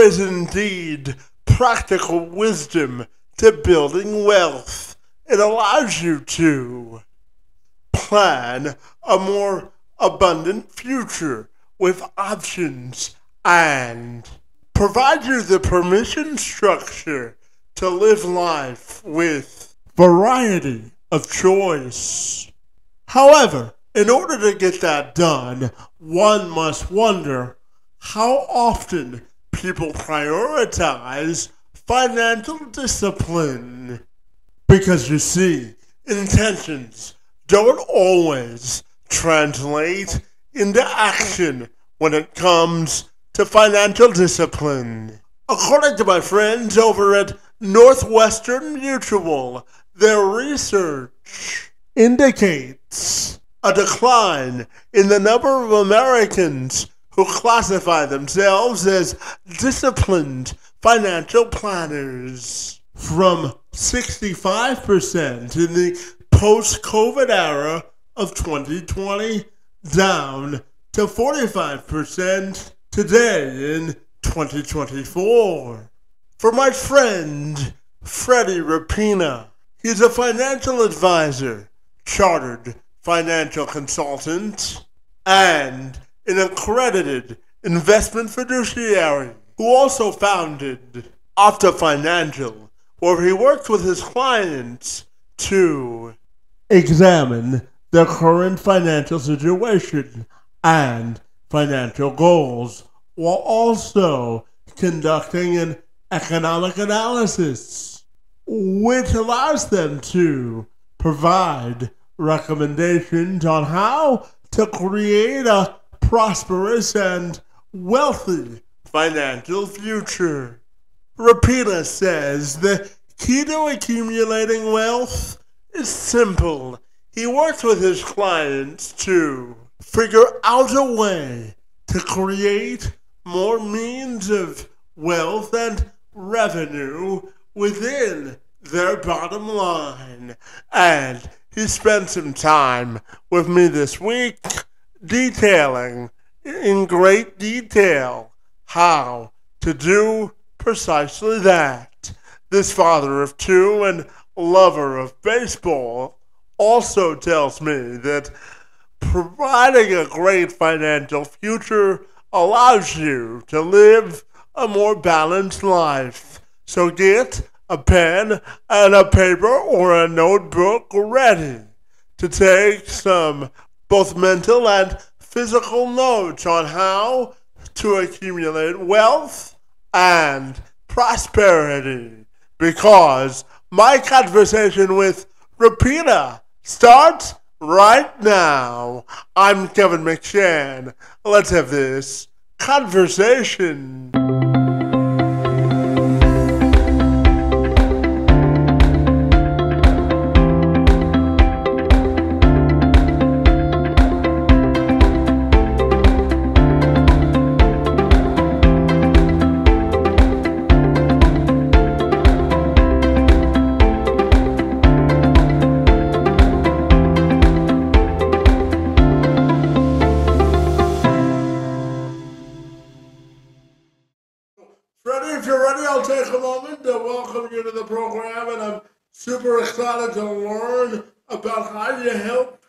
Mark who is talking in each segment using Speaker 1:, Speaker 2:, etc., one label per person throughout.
Speaker 1: is indeed practical wisdom to building wealth. It allows you to plan a more abundant future with options and provide you the permission structure to live life with variety of choice. However, in order to get that done, one must wonder how often people prioritize financial discipline. Because you see, intentions don't always translate into action when it comes to financial discipline. According to my friends over at Northwestern Mutual, their research indicates a decline in the number of Americans who classify themselves as disciplined financial planners, from 65% in the post-COVID era of 2020 down to 45% today in 2024. For my friend Freddie Rapina, he's a financial advisor, chartered financial consultant, and an accredited investment fiduciary who also founded Opta Financial, where he worked with his clients to examine their current financial situation and financial goals, while also conducting an economic analysis, which allows them to provide recommendations on how to create a prosperous and wealthy financial future. Rapina says the key to accumulating wealth is simple. He works with his clients to figure out a way to create more means of wealth and revenue within their bottom line. And he spent some time with me this week detailing in great detail how to do precisely that. This father of two and lover of baseball also tells me that providing a great financial future allows you to live a more balanced life. So get a pen and a paper or a notebook ready to take some both mental and physical notes on how to accumulate wealth and prosperity. Because my conversation with Rapina starts right now. I'm Kevin McShann. Let's have this conversation. Freddie, if you're ready, I'll take a moment to welcome you to the program, and I'm super excited to learn about how you help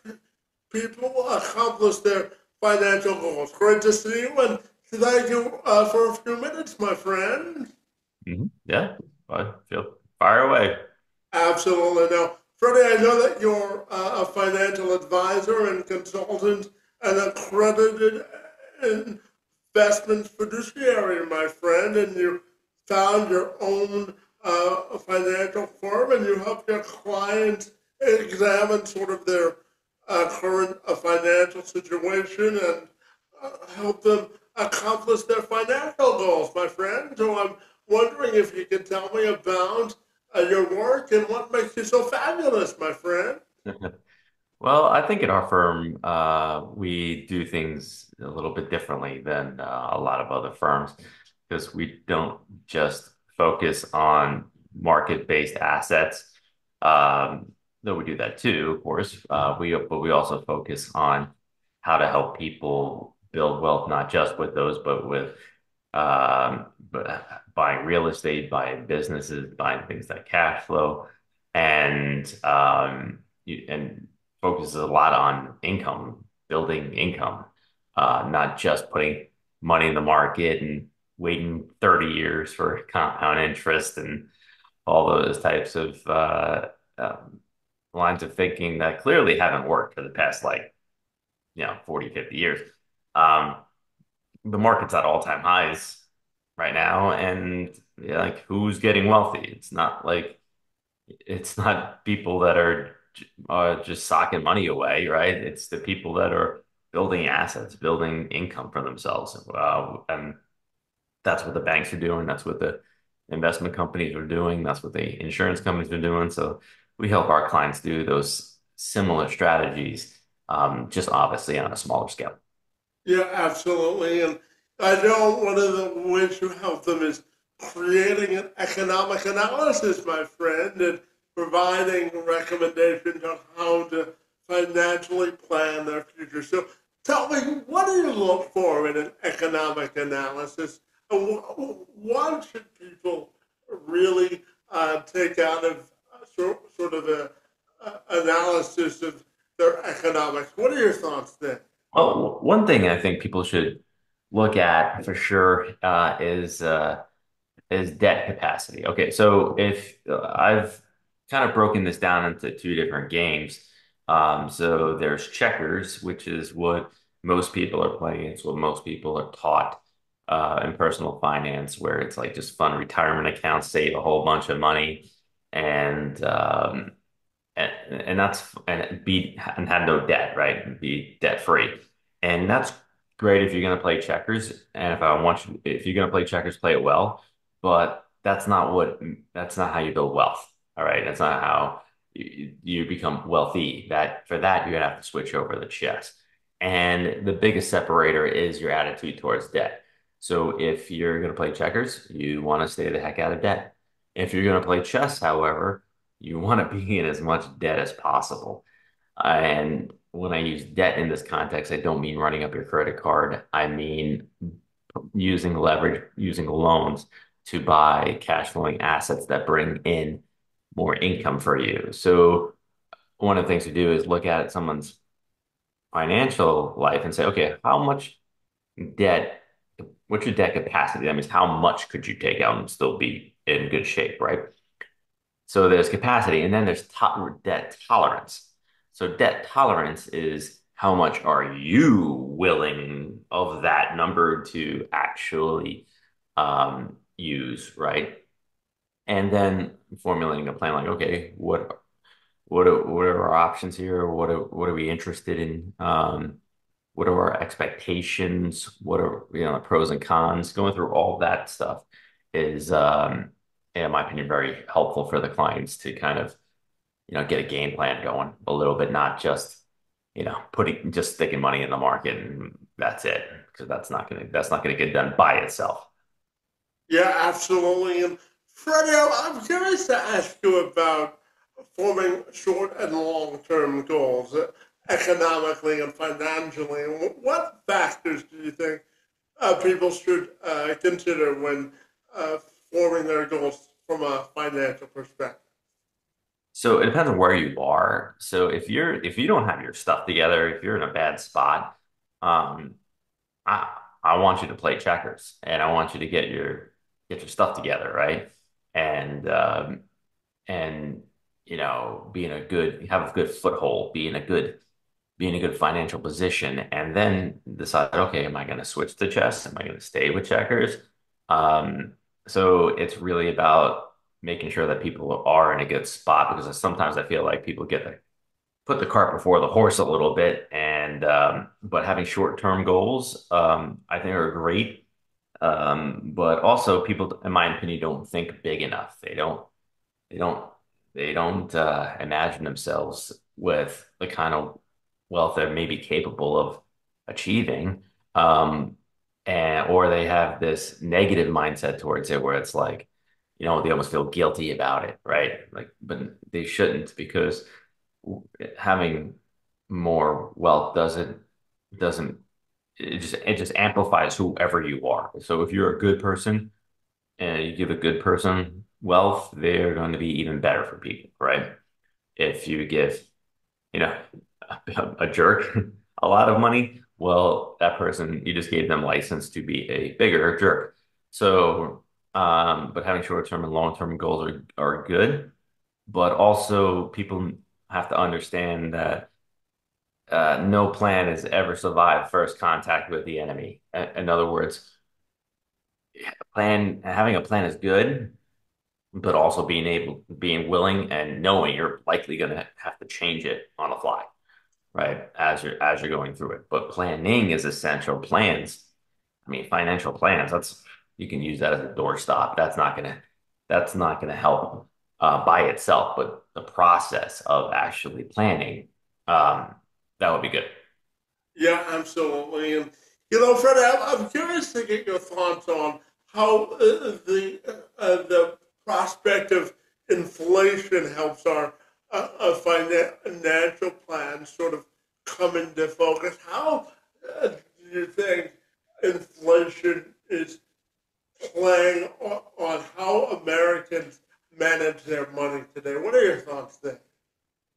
Speaker 1: people accomplish their financial goals. Great to see you, and thank you for a few minutes, my friend.
Speaker 2: Yeah, I feel fire away.
Speaker 1: Absolutely. Now, Freddie, I know that you're a financial advisor and consultant and accredited investment fiduciary, my friend, and you found your own financial firm and you help your clients examine sort of their current financial situation and help them accomplish their financial goals, my friend. So I'm wondering if you can tell me about your work and what makes you so fabulous, my friend.
Speaker 2: Well, I think in our firm, we do things a little bit differently than a lot of other firms because we don't just focus on market-based assets. Though we do that too, of course. But we also focus on how to help people build wealth, not just with those, but with but real estate, buying businesses, buying things that cash flow, and and focuses a lot on income, building income, not just putting money in the market and waiting 30 years for compound interest and all those types of lines of thinking that clearly haven't worked for the past 40, 50 years. Um, the market's at all-time highs right now, and yeah, like who's getting wealthy? It's not people that are just socking money away, right? It's the people that are building assets, building income for themselves, and that's what the banks are doing. That's what the investment companies are doing. That's what the insurance companies are doing. So we help our clients do those similar strategies, just obviously on a smaller scale.
Speaker 1: Yeah, absolutely. And I know one of the ways you help them is creating an economic analysis, my friend, and providing recommendations on how to financially plan their future. So tell me, what do you look for in an economic analysis? And what should people really take out of sort of a analysis of their economics? What are your thoughts there?
Speaker 2: Well, one thing I think people should look at for sure is debt capacity. Okay, so if I've kind of broken this down into two different games. So there's checkers, which is what most people are playing. It's what most people are taught in personal finance, where it's like just fund retirement accounts, save a whole bunch of money, and and that's and have no debt, right? And be debt free, and that's great if you're going to play checkers. And if you're going to play checkers, play it well. But that's not how you build wealth. All right, that's not how you become wealthy. That for that you're gonna have to switch over the chess. And the biggest separator is your attitude towards debt. So if you're going to play checkers, you want to stay the heck out of debt. If you're going to play chess, however, you want to be in as much debt as possible. And when I use debt in this context, I don't mean running up your credit card. I mean using leverage, using loans to buy cash flowing assets that bring in more income for you. So one of the things to do is look at someone's financial life and say, okay, how much debt, what's your debt capacity? That means how much could you take out and still be in good shape, right? So there's capacity, and then there's to debt tolerance. So debt tolerance is how much are you willing of that number to actually use, right? And then formulating a plan like, okay, what are our options here? What are we interested in? What are our expectations? What are the pros and cons? Going through all that stuff is, in my opinion, very helpful for the clients to kind of get a game plan going a little bit, not just putting just sticking money in the market and that's it, because that's not gonna get done by itself.
Speaker 1: Yeah, absolutely. And Freddie, I'm curious to ask you about forming short and long-term goals economically and financially. And what factors do you think people should consider when uh, forming their goals from a financial perspective?
Speaker 2: So it depends on where you are. So if you don't have your stuff together, if you're in a bad spot, um, I want you to play checkers and I want you to get your stuff together, right? And and be in a good have a good foothold, be in a good financial position, and then decide, okay, am I going to switch to chess? Am I going to stay with checkers? Um, so it's really about making sure that people are in a good spot because sometimes I feel like people put the cart before the horse a little bit, and but having short-term goals, I think are great. But also people, in my opinion, don't think big enough. They don't they don't imagine themselves with the kind of wealth they're maybe capable of achieving. And or they have this negative mindset towards it where it's like, they almost feel guilty about it, right? Like, but they shouldn't because having more wealth doesn't it just amplifies whoever you are. So if you're a good person, and you give a good person wealth, they're going to be even better for people, right? If you give, you know, a jerk a lot of money, well, that person, you just gave them license to be a bigger jerk. So, but having short-term and long-term goals are good, but also people have to understand that no plan has ever survived first contact with the enemy. In other words, having a plan is good, but also being willing and knowing you're likely going to have to change it on the fly, right? As you're going through it. But planning is essential. Plans, I mean, financial plans, that's you can use that as a doorstop. That's not gonna help by itself, but the process of actually planning, um, that would be good.
Speaker 1: Yeah, absolutely. And Fred, I'm curious to get your thoughts on how the prospect of inflation helps our financial plans sort of come into focus. How do you think inflation is playing on how Americans manage their money today? What are your thoughts there?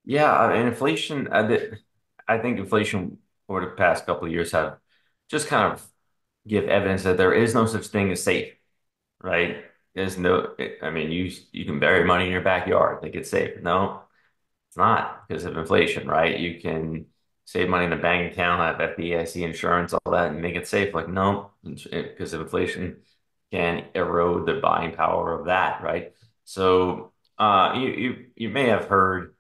Speaker 2: Yeah, and inflation, I think inflation over the past couple of years have just kind of give evidence that there is no such thing as safe, right? There's no, I mean, you can bury money in your backyard, think it's safe. No, it's not because of inflation, right? You can save money in a bank account, have FDIC insurance, all that, and make it safe. Like, no, because of inflation can erode the buying power of that, right? So, you may have heard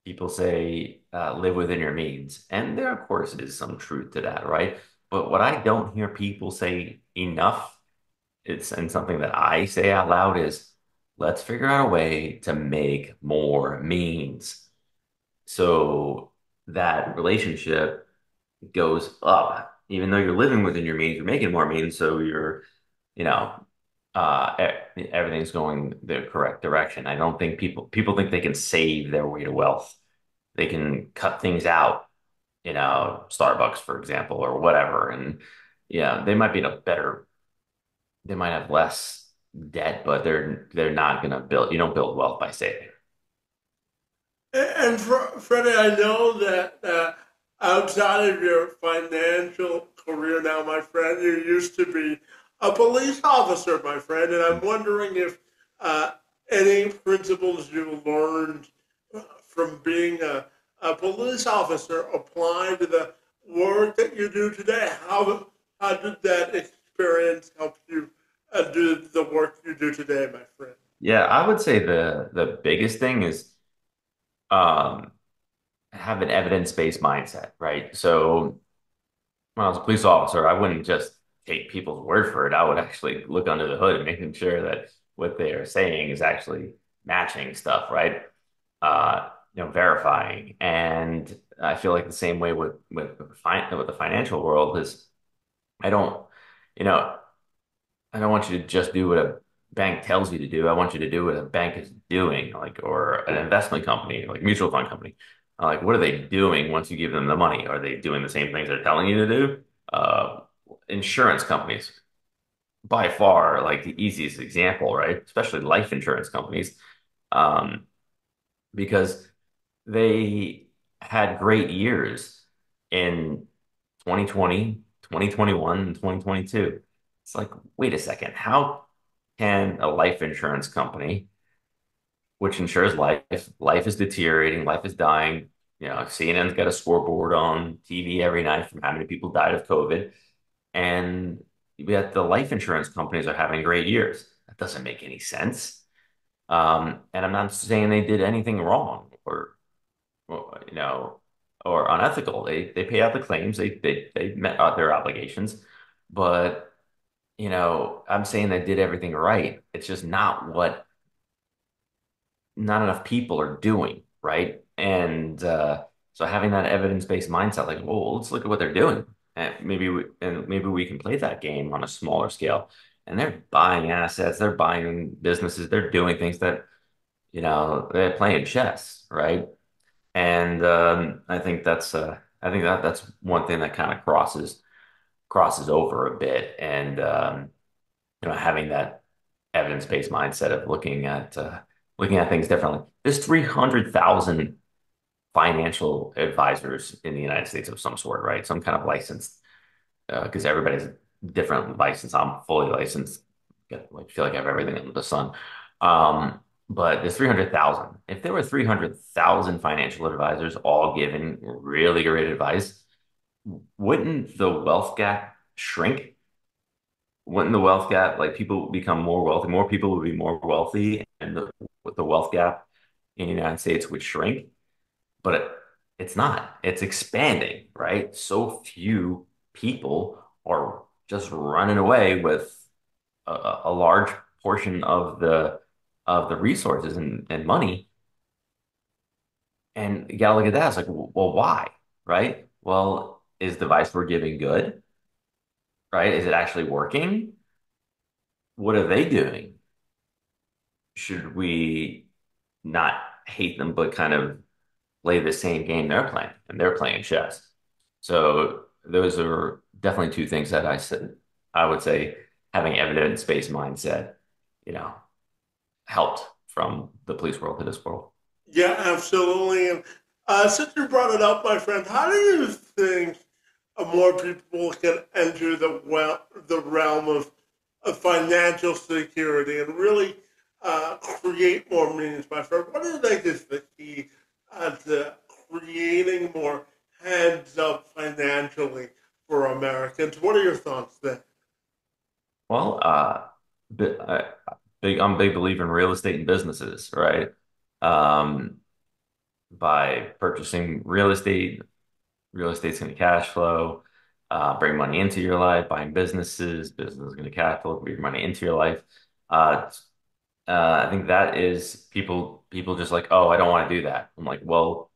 Speaker 2: people say live within your means, and there, of course, is some truth to that, right? But what I don't hear people say enough, and something that I say out loud is, let's figure out a way to make more means so that relationship goes up. Even though you're living within your means, you're making more means, so you know, everything's going the correct direction. I don't think people think they can save their way to wealth. They can cut things out, Starbucks, for example, or whatever, and yeah, they might be in a better, they might have less debt, but they're not gonna build. You don't build wealth by saving.
Speaker 1: And Freddie, I know that outside of your financial career now, my friend, you used to be a police officer, my friend, and I'm wondering if uh, any principles you learned from being a police officer apply to the work that you do today. How did that experience help you do the work you do today, my friend?
Speaker 2: Yeah, I would say the biggest thing is um, have an evidence-based mindset, right? So when I was a police officer, I wouldn't just take people's word for it. I would actually look under the hood and making sure that what they are saying is actually matching stuff, right? Verifying. And I feel like the same way with the financial world is I don't, you know, I don't want you to just do what a bank tells you to do. I want you to do what a bank is doing, like, or an investment company, like mutual fund company. Like, what are they doing once you give them the money? Are they doing the same things they're telling you to do? Uh, Insurance companies, by far, like the easiest example, right? Especially life insurance companies, um, because they had great years in 2020, 2021, and 2022. It's like, wait a second, how can a life insurance company, which insures life is deteriorating, life is dying, CNN's got a scoreboard on TV every night from how many people died of COVID, and yet the life insurance companies are having great years. That doesn't make any sense. And I'm not saying they did anything wrong or, or unethical. They pay out the claims. They met their obligations, but I'm saying they did everything right. It's just not enough people are doing, right? And so having that evidence-based mindset, like, well, let's look at what they're doing, and maybe we can play that game on a smaller scale. And they're buying assets, they're buying businesses, they're doing things that they're playing chess, right? And I think that's one thing that kind of crosses over a bit, and having that. evidence-based mindset of looking at things differently. There's 300,000 financial advisors in the United States of some sort, right? Some kind of license, because everybody's different license. I'm fully licensed. I feel like I have everything under the sun. Um, but there's 300,000. If there were 300,000 financial advisors all giving really great advice, wouldn't the wealth gap shrink? Wouldn't the wealth gap, like people become more wealthy, more people would be more wealthy, and the wealth gap in the United States would shrink? But it's not. It's expanding, right? So few people are just running away with a large portion of the resources and money. And you gotta look at that. It's like, well, why? Right? Well, is the advice we're giving good? Right? Is it actually working? What are they doing? Should we not hate them, but kind of play the same game they're playing, and they're playing chess. So those are definitely two things that I would say having evidence-based mindset, you know, helped from the police world to this world.
Speaker 1: Yeah, absolutely. And since you brought it up, my friend, how do you think more people can enter the realm of financial security and really create more means, my friend? What do you think is the key to creating more heads up financially for Americans? What are your thoughts there?
Speaker 2: Well, bi- I, I'm a big believer in real estate and businesses, right? Um, by purchasing real estate's going to cash flow, bring money into your life, buying business is going to cash flow, bring money into your life. Uh, I think that is people just like, oh, I don't want to do that. I'm like, well,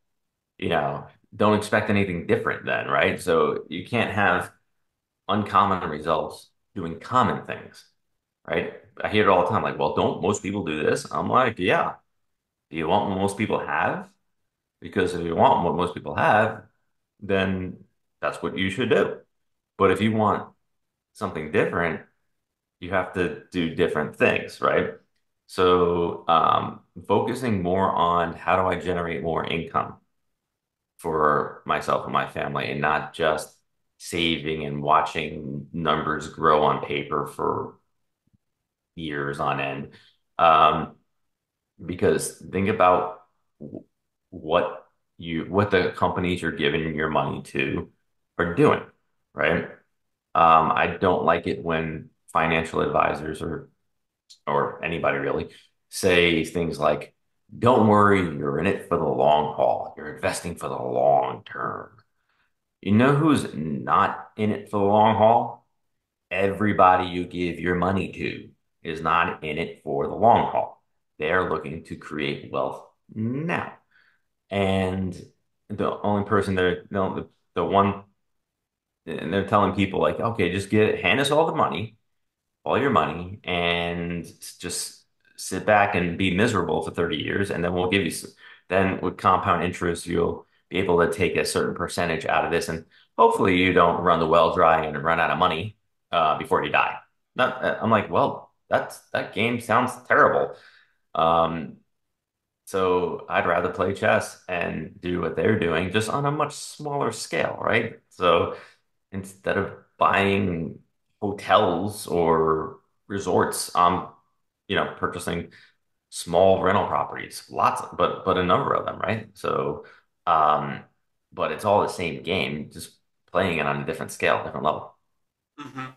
Speaker 2: you know, don't expect anything different then, right? So you can't have uncommon results doing common things, right? I hear it all the time, like, well, don't most people do this? I'm like, yeah. Do you want what most people have? Because if you want what most people have, then that's what you should do. But if you want something different, you have to do different things, right? So, focusing more on how do I generate more income for myself and my family, and not just saving and watching numbers grow on paper for years on end. Um, because think about what what the companies you're giving your money to are doing, right? I don't like it when financial advisors or anybody really say things like, "Don't worry, you're in it for the long haul. You're investing for the long term." You know who's not in it for the long haul? Everybody you give your money to is not in it for the long haul. They're looking to create wealth now. And the only person they're the one and they're telling people like, okay, just hand us all your money, and just sit back and be miserable for 30 years, and then we'll give you then with compound interest, you'll be able to take a certain percentage out of this, and hopefully you don't run the well dry and run out of money before you die. Not, I'm like, well, that game sounds terrible. Um, so I'd rather play chess and do what they're doing, just on a much smaller scale, right? So instead of buying hotels or resorts, purchasing small rental properties, but a number of them, right? So, um, but it's all the same game, just playing it on a different scale, different level.
Speaker 1: Mm-hmm.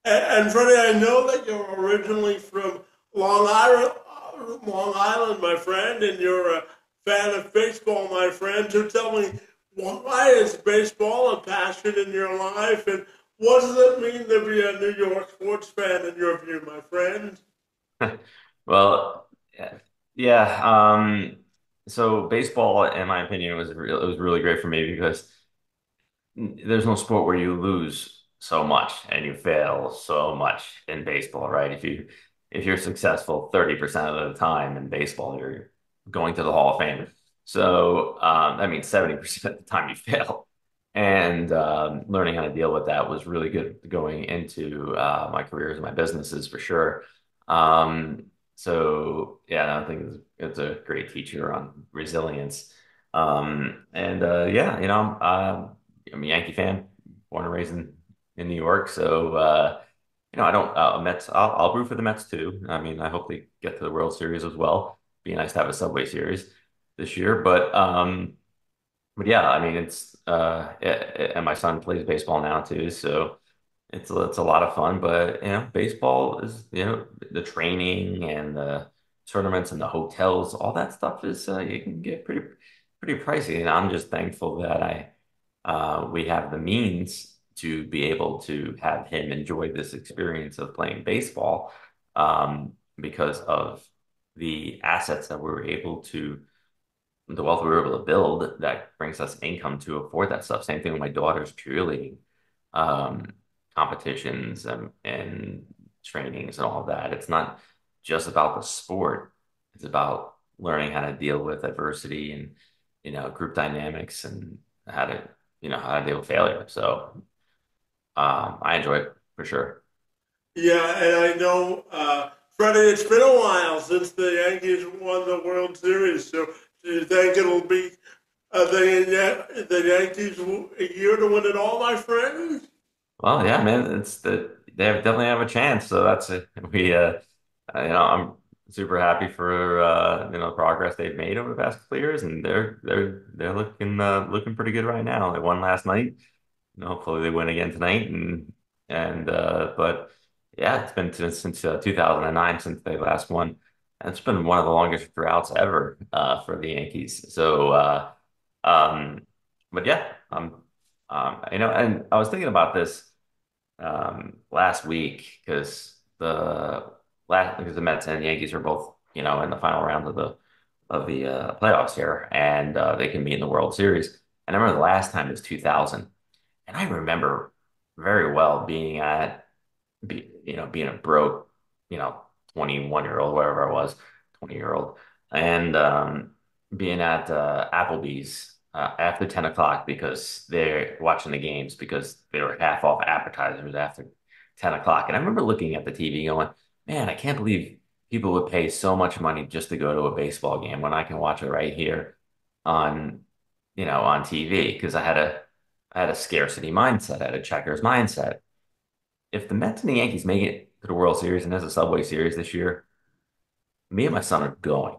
Speaker 1: And Freddie, I know that you're originally from Long Island, my friend, and you're a fan of baseball, my friend. So tell me, why is baseball a passion in your life, and what does it mean to be a New York sports fan in your view, my friend?
Speaker 2: Well, yeah, yeah. So baseball, in my opinion, it was really great for me because there's no sport where you lose so much and you fail so much in baseball, right? If you're successful 30% of the time in baseball, you're going to the Hall of Fame. So that means 70% of the time you fail. And learning how to deal with that was really good going into my careers and my businesses for sure. So yeah, I think it's a great teacher on resilience. And yeah, I'm a Yankee fan, born and raised in New York. So I don't Mets. I'll root for the Mets too. I mean, I hope they get to the World Series as well. Be nice to have a Subway Series this year, but yeah, I mean, and my son plays baseball now too, so it's a lot of fun. But baseball is the training and the tournaments and the hotels, all that stuff is it can get pretty pricey. And I'm just thankful that I we have the means to be able to have him enjoy this experience of playing baseball because of the assets that we were able to the wealth we were able to build that brings us income to afford that stuff. Same thing with my daughter's cheerleading um, competitions and trainings and all of that. It's not just about the sport. It's about learning how to deal with adversity and group dynamics and how to how to deal with failure. So I enjoy it for sure.
Speaker 1: Yeah, and I know, Freddie, it's been a while since the Yankees won the World Series. So do you think it'll be the Yankees a year to win it all, my friend?
Speaker 2: Well, yeah, man, definitely have a chance. So that's it. I'm super happy for the progress they've made over the past couple of years, and they're looking pretty good right now. They won last night. Hopefully they win again tonight, and but yeah, it's been since 2009 since they last won. And it's been one of the longest droughts ever for the Yankees. So, um, but yeah, and I was thinking about this last week because the Mets and Yankees are both in the final round of the playoffs here, and they can meet in the World Series. And I remember the last time was 2000, and I remember very well being a broke 21-year-old, whatever I was, 20-year-old, and being at Applebee's after 10 o'clock because they're watching the games because they were half off appetizers after 10 o'clock. And I remember looking at the TV going, man, I can't believe people would pay so much money just to go to a baseball game when I can watch it right here on, on TV because I had a scarcity mindset, I had a checkers mindset. If the Mets and the Yankees make it to the World Series and there's a Subway Series this year, me and my son are going.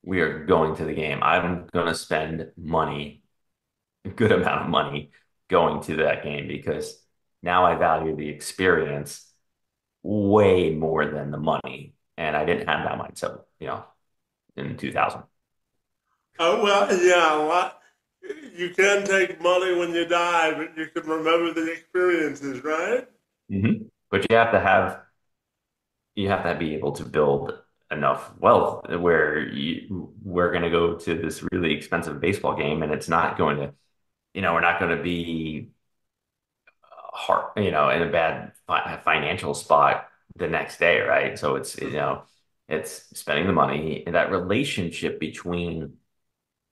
Speaker 2: We are going to the game. I'm going to spend money, a good amount of money, going to that game because now I value the experience way more than the money. And I didn't have that mindset, in 2000.
Speaker 1: Well, yeah, you can take money when you die, but you can remember the experiences, right?
Speaker 2: But you have to be able to build enough wealth where we're going to go to this really expensive baseball game and it's not going to, we're not going to be hard, in a bad financial spot the next day, right? So it's spending the money and that relationship between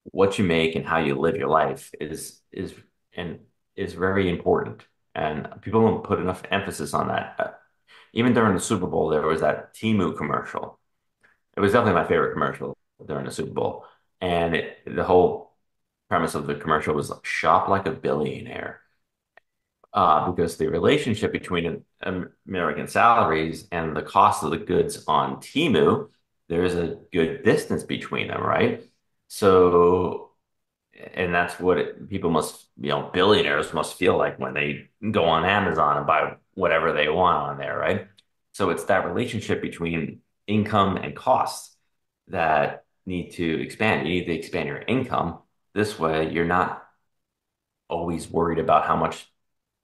Speaker 2: what you make and how you live your life and is very important. And people don't put enough emphasis on that. Even during the Super Bowl, there was that Temu commercial. It was definitely my favorite commercial during the Super Bowl. And the whole premise of the commercial was like, shop like a billionaire. Because the relationship between American salaries and the cost of the goods on Temu, there's a good distance between them, right? So, and that's what people must, billionaires must feel like when they go on Amazon and buy whatever they want on there, right? So it's that relationship between income and costs that need to expand. You need to expand your income. This way, you're not always worried about how much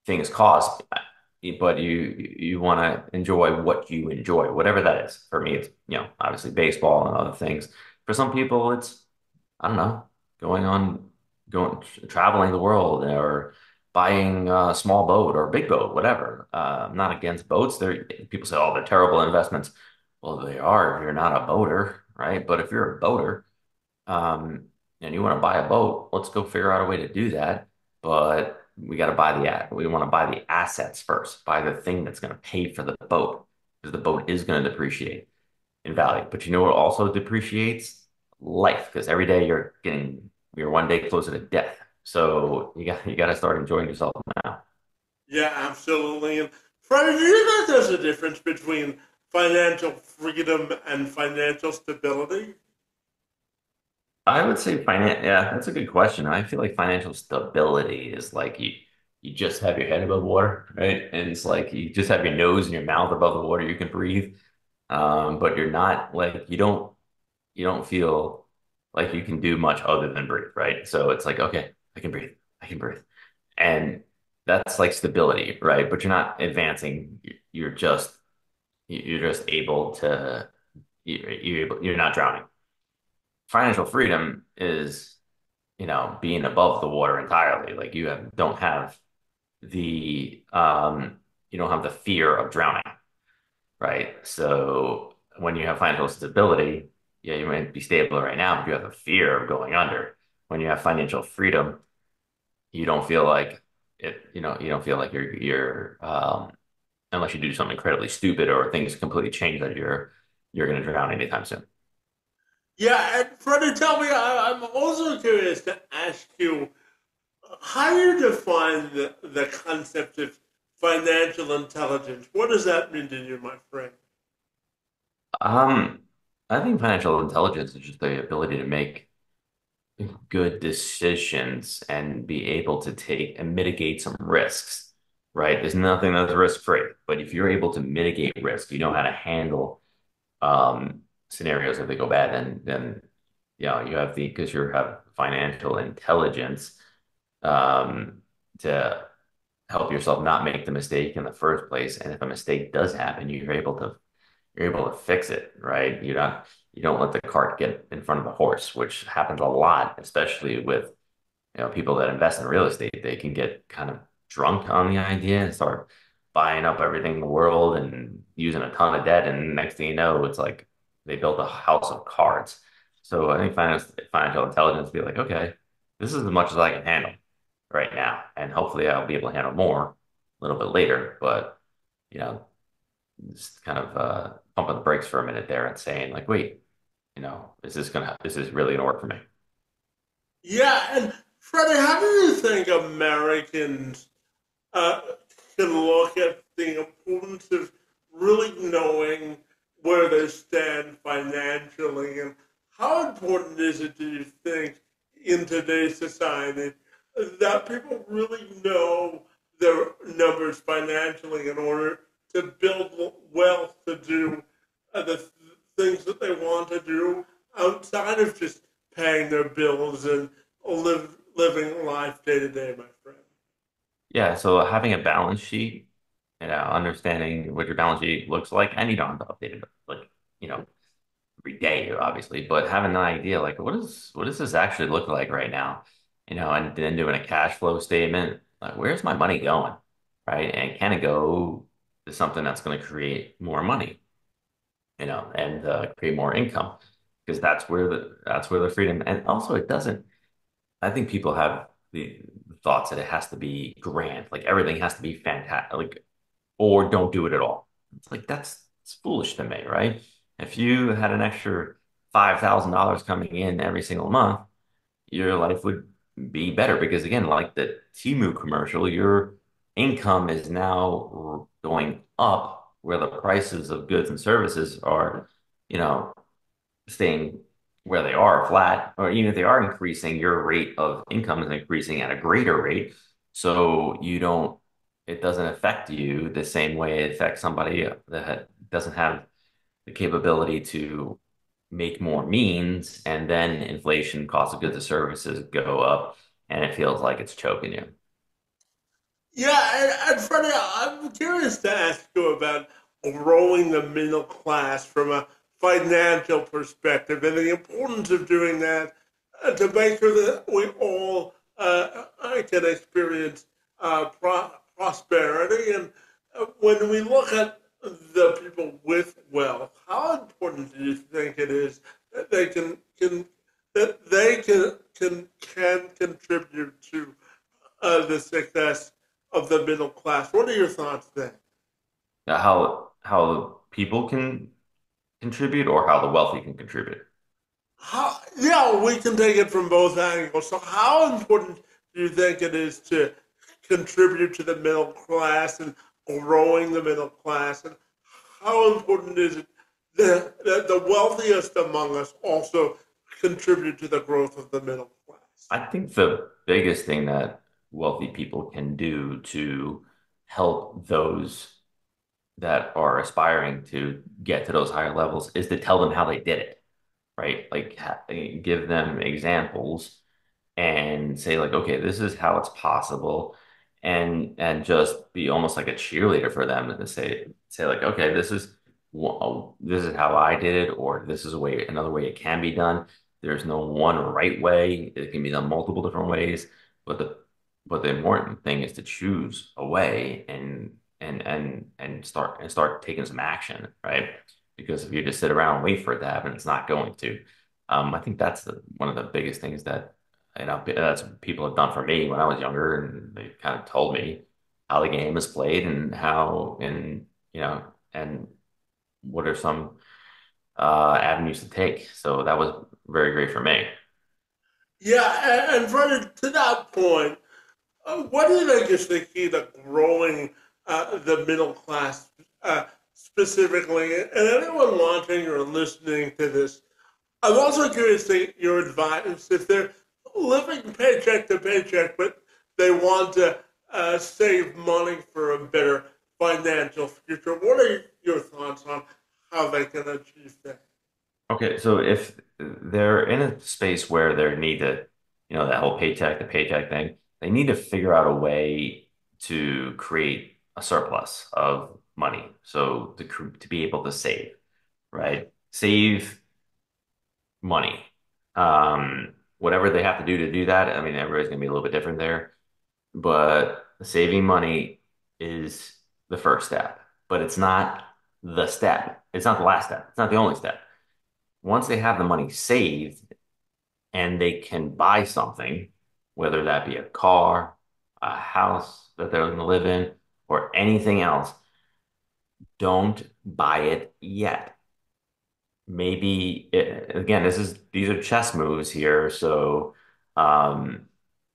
Speaker 2: things cost, but you want to enjoy what you enjoy, whatever that is. For me, it's obviously baseball and other things. For some people, it's I don't know, going traveling the world or buying a small boat or a big boat, whatever. I'm not against boats. People say, oh, they're terrible investments. Well, they are if you're not a boater, right? But if you're a boater, um, and you want to buy a boat, let's go figure out a way to do that. But we got to we want to buy the assets first, buy the thing that's going to pay for the boat. because the boat is going to depreciate in value. But you know what also depreciates? Life, because every day you're one day closer to death. So you got to start enjoying yourself now.
Speaker 1: Yeah, absolutely. And Freddie, do you think there's a difference between financial freedom and financial stability?
Speaker 2: I would say yeah, that's a good question. I feel like financial stability is like you just have your head above water, right? And it's like you just have your nose and your mouth above the water, you can breathe. But you're not like you don't feel like you can do much other than breathe, right? So it's like, okay, I can breathe. I can breathe. And that's like stability, right? But you're not advancing. You're just able to you're not drowning. Financial freedom is being above the water entirely. Like don't have the you don't have the fear of drowning, right? So when you have financial stability, yeah, you might be stable right now, but you have the fear of going under. When you have financial freedom, you don't feel like you don't feel like you're unless you do something incredibly stupid or things completely change that you're going to drown anytime soon.
Speaker 1: Yeah, and Freddie, tell me, I'm also curious to ask you, how do you define the concept of financial intelligence? What does that mean to you, my friend?
Speaker 2: Um, I think financial intelligence is just the ability to make good decisions and be able to take and mitigate some risks, right? There's nothing that's risk free, but if you're able to mitigate risk, you know how to handle scenarios if they go bad, then you have because you have financial intelligence um, to help yourself not make the mistake in the first place. And if a mistake does happen, you're able to fix it, right? You don't let the cart get in front of the horse, which happens a lot, especially with people that invest in real estate. They can get kind of drunk on the idea and start buying up everything in the world and using a ton of debt. And next thing you know, it's like they built a house of cards. So I think financial intelligence be like, okay, this is as much as I can handle right now, and hopefully I'll be able to handle more a little bit later. But you know, just kind of pumping the brakes for a minute there and saying like, wait, is this really gonna work for me?
Speaker 1: Yeah, and Freddie, how do you think Americans uh, can look at the importance of really knowing where they stand financially, and how important is it, do you think, in today's society that people really know their numbers financially in order to build wealth to do the things that they want to do outside of just paying their bills and living life day to day, my friend?
Speaker 2: Yeah, so having a balance sheet, understanding what your balance sheet looks like, and you don't have to update it like, you know, every day, obviously, but having an idea like what does this actually look like right now? And then doing a cash flow statement, like where's my money going? Right? And can it go to something that's going to create more money, and create more income? Because that's where the freedom, and also it doesn't. I think people have the thoughts that it has to be grand, like everything has to be fantastic, like, or don't do it at all. It's like it's foolish to me, right? If you had an extra $5,000 coming in every single month, your life would be better because again, like the Temu commercial, your income is now going up where the prices of goods and services are, you know, staying where they are flat, or even if they are increasing, your rate of income is increasing at a greater rate. So it doesn't affect you the same way it affects somebody that doesn't have the capability to make more means, and then inflation, cost of goods and services go up, and it feels like it's choking you.
Speaker 1: Yeah, and Freddie, I'm curious to ask you about growing the middle class from a financial perspective and the importance of doing that to make sure that we all can experience prosperity. And when we look at the people with wealth, how important do you think it is that they can contribute to the success of the middle class? What are your thoughts there?
Speaker 2: How people can contribute or how the wealthy can contribute?
Speaker 1: Yeah, we can take it from both angles. So, how important do you think it is to contribute to the middle class and growing the middle class? And how important is it that the wealthiest among us also contribute to the growth of the middle class?
Speaker 2: I think the biggest thing that wealthy people can do to help those that are aspiring to get to those higher levels is to tell them how they did it, right? Like give them examples and say like, okay, this is how it's possible, and just be almost like a cheerleader for them and to say like, okay, this is how I did it, or this is a way another way it can be done. There's no one right way. It can be done multiple different ways, but the important thing is to choose a way and start taking some action, right? Because if you just sit around and wait for it to happen, it's not going to. I think that's one of the biggest things that that's what people have done for me when I was younger, and they kind of told me how the game is played and how and and what are some avenues to take. So that was very great for me.
Speaker 1: Yeah, and further to that point, what do you think is the key to growing the middle class specifically? And anyone watching or listening to this, I'm also curious to your advice if they're living paycheck to paycheck, but they want to save money for a better financial future. What are your thoughts on how they can achieve that?
Speaker 2: Okay, so if they're in a space where they need to, that whole paycheck to paycheck thing, they need to figure out a way to create a surplus of money. So to be able to save, right? Save money. Whatever they have to do to do that. I mean, everybody's gonna be a little bit different there, but saving money is the first step, but it's not the step. It's not the last step. It's not the only step. Once they have the money saved and they can buy something, whether that be a car, a house that they're going to live in, or anything else, don't buy it yet. Maybe again, these are chess moves here, so um,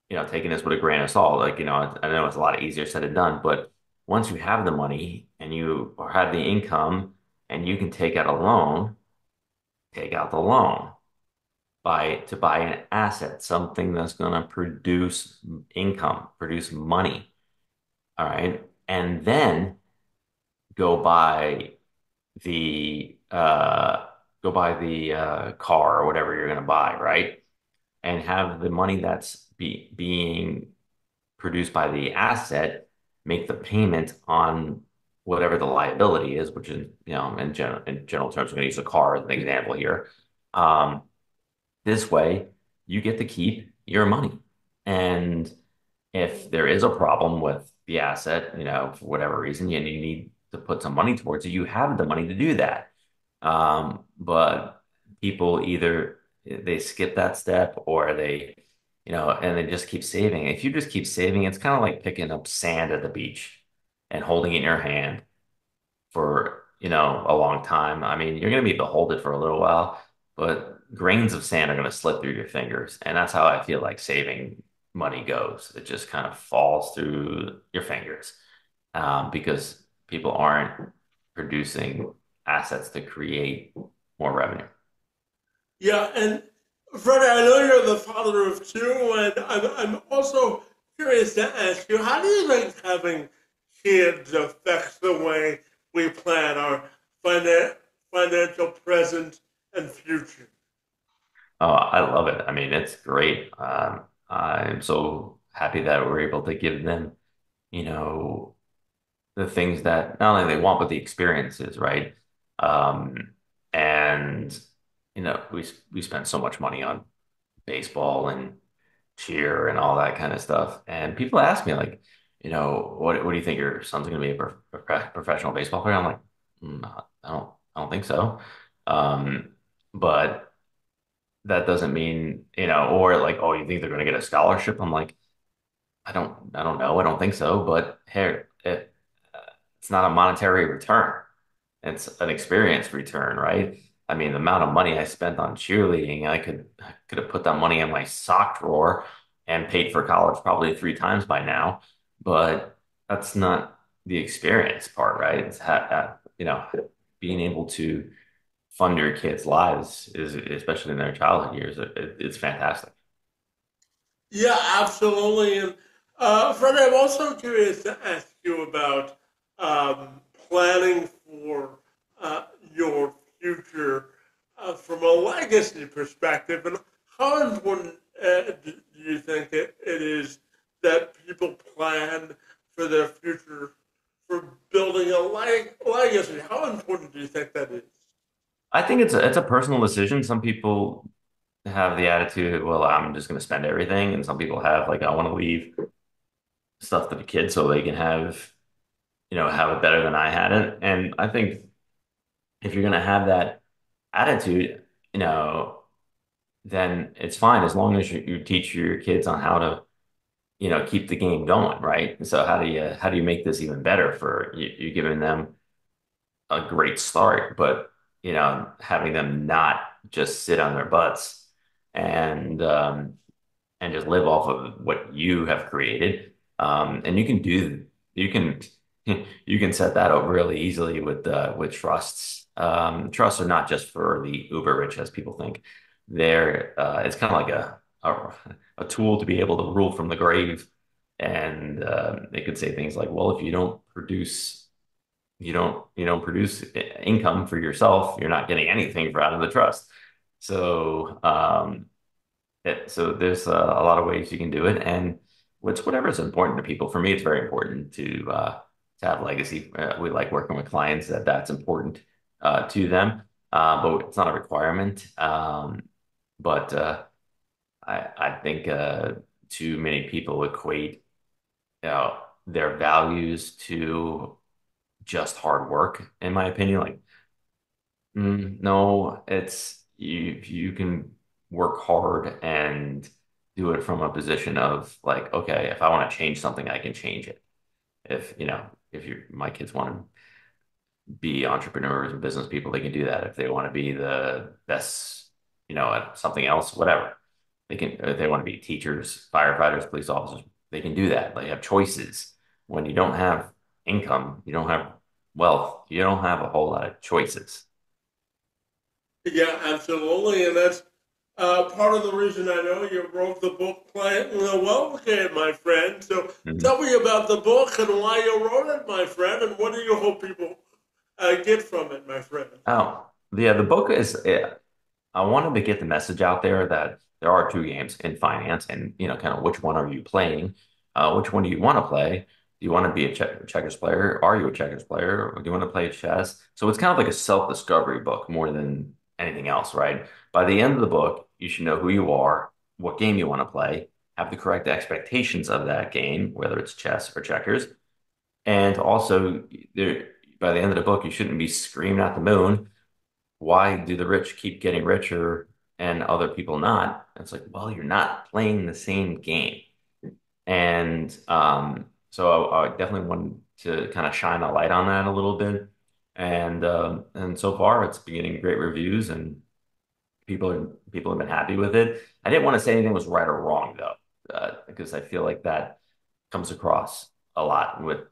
Speaker 2: taking this with a grain of salt. Like, I know it's a lot easier said than done, but once you have the money and you or have the income and you can take out a loan, take out the loan. Buy an asset, something that's going to produce income, produce money. All right. And then go buy the car or whatever you're going to buy, right? And have the money that's being produced by the asset make the payment on whatever the liability is, which is, in general terms, we're going to use a car as an example here. Um, This way, you get to keep your money. And if there is a problem with the asset, for whatever reason, and you need to put some money towards it, you have the money to do that. But people either they skip that step or and they just keep saving. If you just keep saving, it's kind of like picking up sand at the beach and holding it in your hand for, a long time. I mean, you're going to be beholden for a little while, but grains of sand are going to slip through your fingers. And that's how I feel like saving money goes. It just kind of falls through your fingers because people aren't producing assets to create more revenue.
Speaker 1: Yeah, and Freddie, I know you're the father of two, and I'm also curious to ask you, how do you think having kids affects the way we plan our finan- financial present and future?
Speaker 2: Oh, I love it. I mean, it's great. I'm so happy that we're able to give them, you know, the things that not only they want, but the experiences, right? Um, and we spend so much money on baseball and cheer and all that kind of stuff. And people ask me like, what do you think your son's going to be a professional baseball player? I'm like, I don't think so. Um, but that doesn't mean, or like, oh, you think they're going to get a scholarship? I'm like, I don't know. I don't think so. But hey, it's not a monetary return. it's an experience return, right? I mean, the amount of money I spent on cheerleading, I could have put that money in my sock drawer and paid for college probably three times by now. But that's not the experience part, right? It's being able to fund your kids' lives is, especially in their childhood years, it's fantastic.
Speaker 1: Yeah, absolutely. And Fred, I'm also curious to ask you about planning for your future from a legacy perspective. And how important do you think it is that people plan for their future, for building a legacy? How important do you think that is?
Speaker 2: I think it's a personal decision. Some people have the attitude, well, I'm just going to spend everything, and some people have like, I want to leave stuff to the kids so they can have it better than I had it. And I think if you're going to have that attitude, you know, then it's fine as long as you teach your kids on how to, keep the game going, right? So how do you make this even better for you? You're giving them a great start, but having them not just sit on their butts and and just live off of what you have created. And you can you can set that up really easily with trusts. Trusts are not just for the uber rich as people think. It's kind of like a tool to be able to rule from the grave. And they could say things like, well, if you don't produce income for yourself, you're not getting anything for out of the trust. So so there's a lot of ways you can do it, and whatever is important to people. For me, it's very important to have legacy. We like working with clients that's important to them, but it's not a requirement. But I think too many people equate their values to just hard work, in my opinion. Like, no, it's you can work hard and do it from a position of like, okay, if I want to change something, I can change it. If my kids want to be entrepreneurs and business people, they can do that. If they want to be the best, at something else, whatever, they can. If they want to be teachers, firefighters, police officers, they can do that. They have choices. When you don't have income, you don't have wealth, you don't have a whole lot of choices.
Speaker 1: Yeah, absolutely. And that's part of the reason I know you wrote the book Playing the Wealth Game, my friend. So
Speaker 2: Mhm.
Speaker 1: tell me about the book and why you wrote it, my friend, and what do you hope people get from it, my friend?
Speaker 2: Oh, yeah, the book is, I wanted to get the message out there that there are two games in finance and, kind of which one are you playing? Which one do you want to play? Do you want to be a checkers player? Are you a checkers player? Or do you want to play chess? So it's kind of like a self-discovery book more than anything else, right? By the end of the book, you should know who you are, what game you want to play, have the correct expectations of that game, whether it's chess or checkers. And also, there, by the end of the book, you shouldn't be screaming at the moon, why do the rich keep getting richer and other people not? It's like, well, you're not playing the same game. And so I definitely wanted to kind of shine a light on that a little bit. And so far, it's been getting great reviews, and people have been happy with it. I didn't want to say anything was right or wrong though, because I feel like that comes across a lot with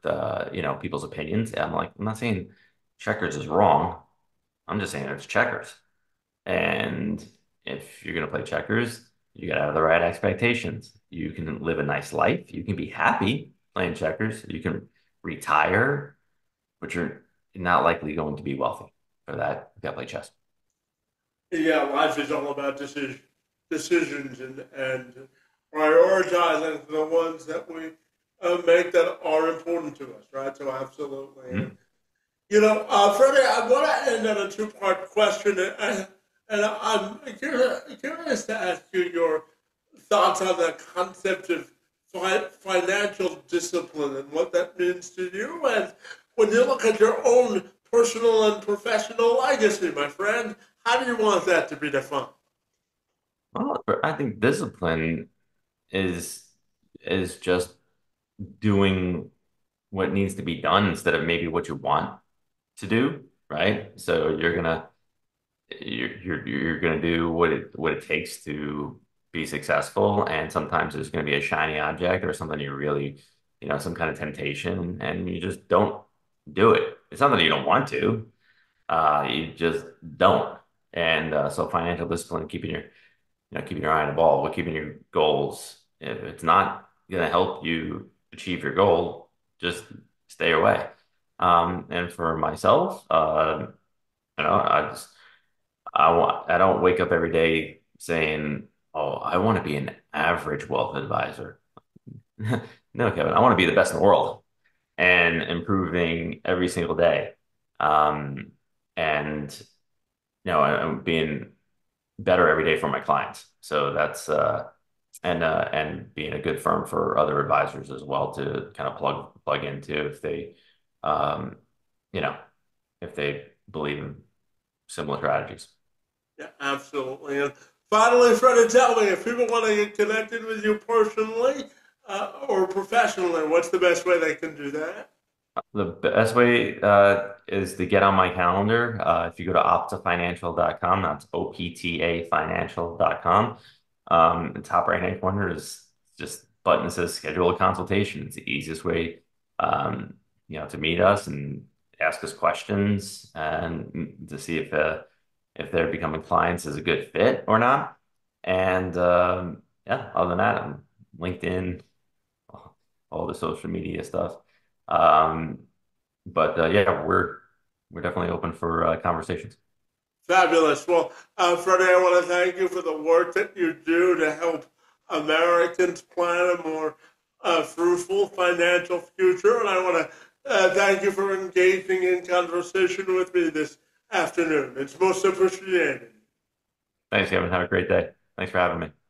Speaker 2: people's opinions. And I'm like, I'm not saying checkers is wrong. I'm just saying it's checkers. And if you're going to play checkers, you got to have the right expectations. You can live a nice life. You can be happy playing checkers. You can retire, but you're not likely going to be wealthy for that. You got to play chess.
Speaker 1: Yeah, life is all about decisions and prioritizing the ones that we make that are important to us, right? So absolutely. And
Speaker 2: Mhm.
Speaker 1: Freddie, I want to end on a two-part question, and I'm curious to ask you your thoughts on the concept of financial discipline and what that means to you. And when you look at your own personal and professional legacy, my friend, how do you want that to be defined?
Speaker 2: Well, I think discipline is is just doing what needs to be done instead of maybe what you want to do. right? So you're gonna do what it takes to be successful, and sometimes there's gonna be a shiny object or something you really, some kind of temptation, and you just don't do it. It's not that you don't want to, you just don't. And so financial discipline, keeping your eye on the ball, but keeping your goals. If it's not gonna help you achieve your goal, just stay away. And for myself, I just I don't wake up every day saying, "Oh, I want to be an average wealth advisor." No, Kevin, I want to be the best in the world and improving every single day. Um, and I'm being better every day for my clients. So that's and being a good firm for other advisors as well to kind of plug into if they um, you know if they believe in similar strategies.
Speaker 1: Yeah, absolutely. And finally, Freddie, tell me if people want to get connected with you personally or professionally, what's the best way they can do that?
Speaker 2: The best way is to get on my calendar. If you go to optafinancial.com, that's OPTA financial.com. The top right hand corner is just button that says schedule a consultation. It's the easiest way to meet us and ask us questions and to see if they're becoming clients is a good fit or not. And yeah, other than that, LinkedIn, all the social media stuff. Um, but yeah, we're definitely open for conversations.
Speaker 1: Fabulous. Well, Freddie, I want to thank you for the work that you do to help Americans plan a more fruitful financial future. And I want to thank you for engaging in conversation with me this afternoon. It's most appreciated.
Speaker 2: Thanks, Kevin. Have a great day. Thanks for having me.